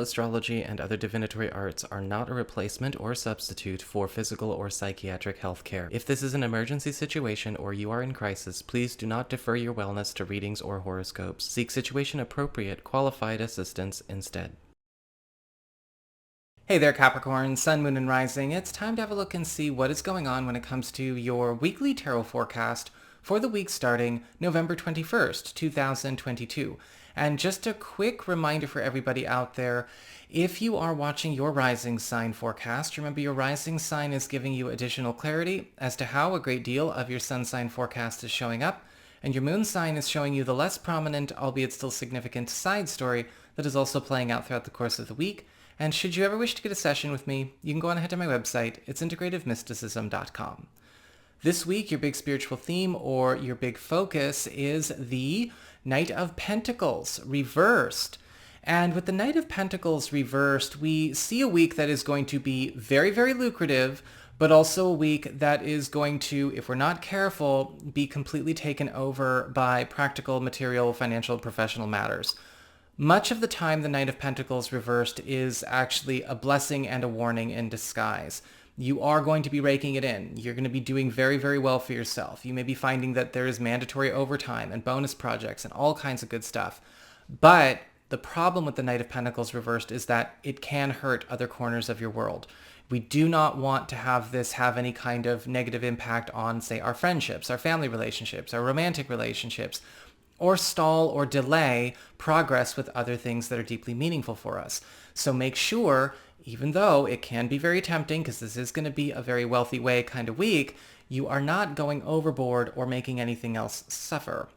astrology, and other divinatory arts are not a replacement or substitute for physical or psychiatric health care. If this is an emergency situation or you are in crisis, please do not defer your wellness to readings or horoscopes. Seek situation-appropriate, qualified assistance instead. Hey there, Capricorn, Sun, Moon, and Rising. It's time to have a look and see what is going on when it comes to your weekly tarot forecast for the week starting November 21st, 2022. And just a quick reminder for everybody out there, if you are watching your rising sign forecast, remember your rising sign is giving you additional clarity as to how a great deal of your sun sign forecast is showing up, and your moon sign is showing you the less prominent, albeit still significant, side story that is also playing out throughout the course of the week. And should you ever wish to get a session with me, you can go on ahead to my website. It's integrativemysticism.com. This week, your big spiritual theme or your big focus is the Knight of Pentacles reversed. And with the Knight of Pentacles reversed, we see a week that is going to be very, very lucrative, but also a week that is going to, if we're not careful, be completely taken over by practical, material, financial, professional matters. Much of the time, the Knight of Pentacles reversed is actually a blessing and a warning in disguise. You are going to be raking it in. You're going to be doing very, very well for yourself. You may be finding that there is mandatory overtime and bonus projects and all kinds of good stuff. But the problem with the Knight of Pentacles reversed is that it can hurt other corners of your world. We do not want to have this have any kind of negative impact on, say, our friendships, our family relationships, our romantic relationships, or stall or delay progress with other things that are deeply meaningful for us. So make sure, even though it can be very tempting, because this is going to be a very wealthy way kind of week, you are not going overboard or making anything else suffer.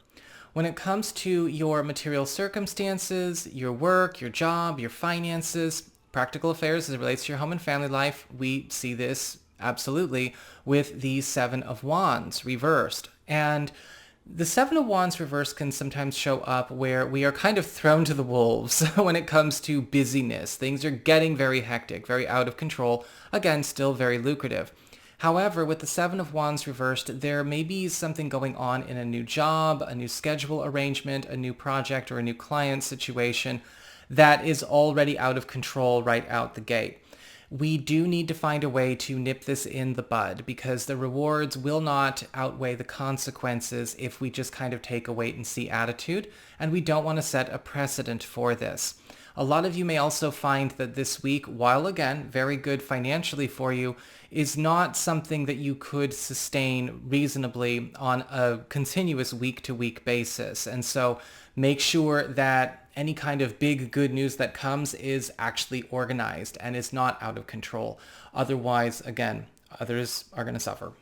When it comes to your material circumstances, your work, your job, your finances, practical affairs as it relates to your home and family life, we see this absolutely with the Seven of Wands reversed. And the Seven of Wands reversed can sometimes show up where we are kind of thrown to the wolves when it comes to busyness. Things are getting very hectic, very out of control. Again, still very lucrative. However, with the Seven of Wands reversed, there may be something going on in a new job, a new schedule arrangement, a new project, or a new client situation that is already out of control right out the gate. We do need to find a way to nip this in the bud because the rewards will not outweigh the consequences if we just kind of take a wait and see attitude, and we don't want to set a precedent for this. A lot of you may also find that this week, while again very good financially for you, is not something that you could sustain reasonably on a continuous week-to-week basis. And so make sure that any kind of big good news that comes is actually organized and is not out of control. Otherwise, again, others are going to suffer.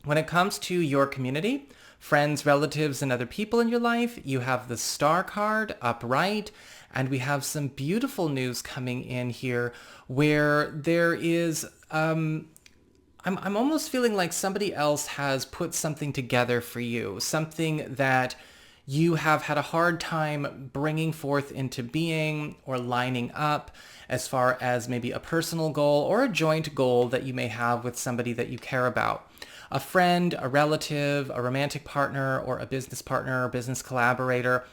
When it comes to your community, friends, relatives, and other people in your life, you have the Star card upright, and we have some beautiful news coming in here where there is, I'm almost feeling like somebody else has put something together for you, something that you have had a hard time bringing forth into being or lining up as far as maybe a personal goal or a joint goal that you may have with somebody that you care about. A friend, a relative, a romantic partner, or a business partner or business collaborator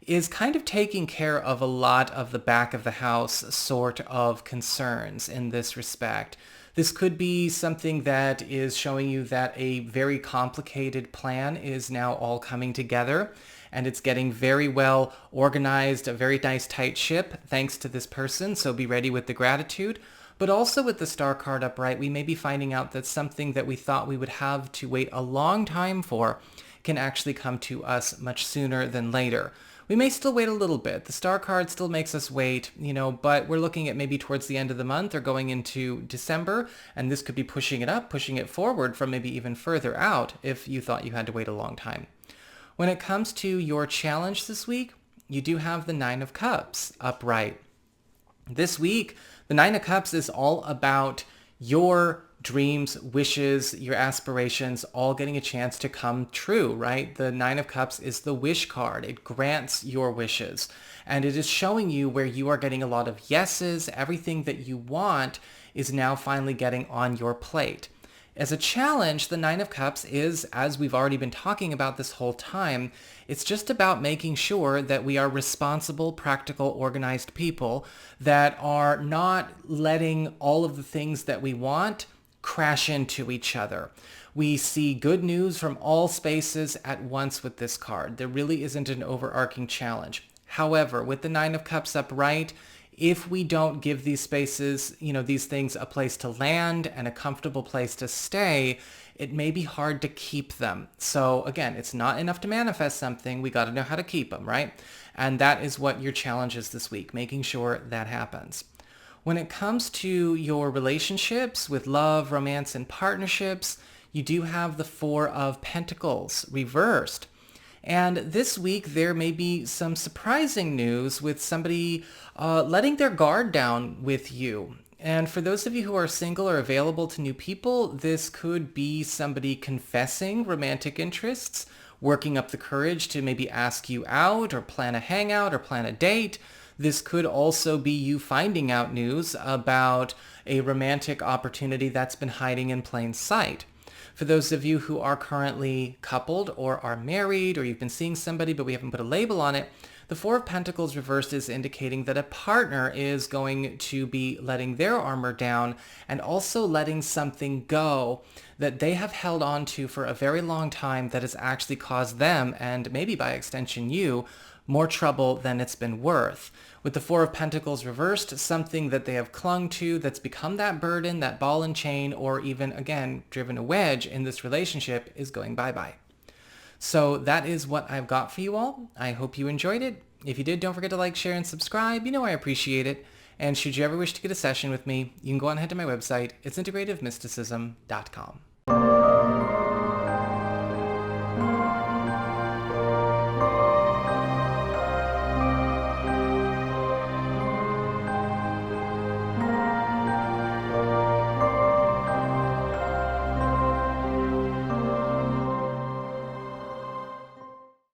is kind of taking care of a lot of the back of the house sort of concerns in this respect. This could be something that is showing you that a very complicated plan is now all coming together and it's getting very well organized, a very nice tight ship thanks to this person, so be ready with the gratitude. But also with the Star card upright, we may be finding out that something that we thought we would have to wait a long time for can actually come to us much sooner than later. We may still wait a little bit. The Star card still makes us wait, but we're looking at maybe towards the end of the month or going into December, and this could be pushing it up, pushing it forward from maybe even further out if you thought you had to wait a long time. When it comes to your challenge this week, you do have the Nine of Cups upright. This week, the Nine of Cups is all about your dreams, wishes, your aspirations, all getting a chance to come true, right? The Nine of Cups is the wish card. It grants your wishes. And it is showing you where you are getting a lot of yeses. Everything that you want is now finally getting on your plate. As a challenge, the Nine of Cups is, as we've already been talking about this whole time, it's just about making sure that we are responsible, practical, organized people that are not letting all of the things that we want crash into each other. We see good news from all spaces at once with this card. There really isn't an overarching challenge. However, with the Nine of Cups upright, if we don't give these spaces, these things a place to land and a comfortable place to stay, it may be hard to keep them. So again, it's not enough to manifest something. We got to know how to keep them, right? And that is what your challenge is this week, making sure that happens. When it comes to your relationships with love, romance, and partnerships, you do have the Four of Pentacles reversed. And this week, there may be some surprising news with somebody letting their guard down with you. And for those of you who are single or available to new people, this could be somebody confessing romantic interests, working up the courage to maybe ask you out or plan a hangout or plan a date. This could also be you finding out news about a romantic opportunity that's been hiding in plain sight. For those of you who are currently coupled or are married or you've been seeing somebody but we haven't put a label on it, the Four of Pentacles reversed is indicating that a partner is going to be letting their armor down and also letting something go that they have held on to for a very long time that has actually caused them, and maybe by extension you, more trouble than it's been worth. With the Four of Pentacles reversed, something that they have clung to that's become that burden, that ball and chain, or even, again, driven a wedge in this relationship is going bye-bye. So that is what I've got for you all. I hope you enjoyed it. If you did, don't forget to like, share, and subscribe. You know I appreciate it. And should you ever wish to get a session with me, you can go on ahead to my website. It's integrativemysticism.com.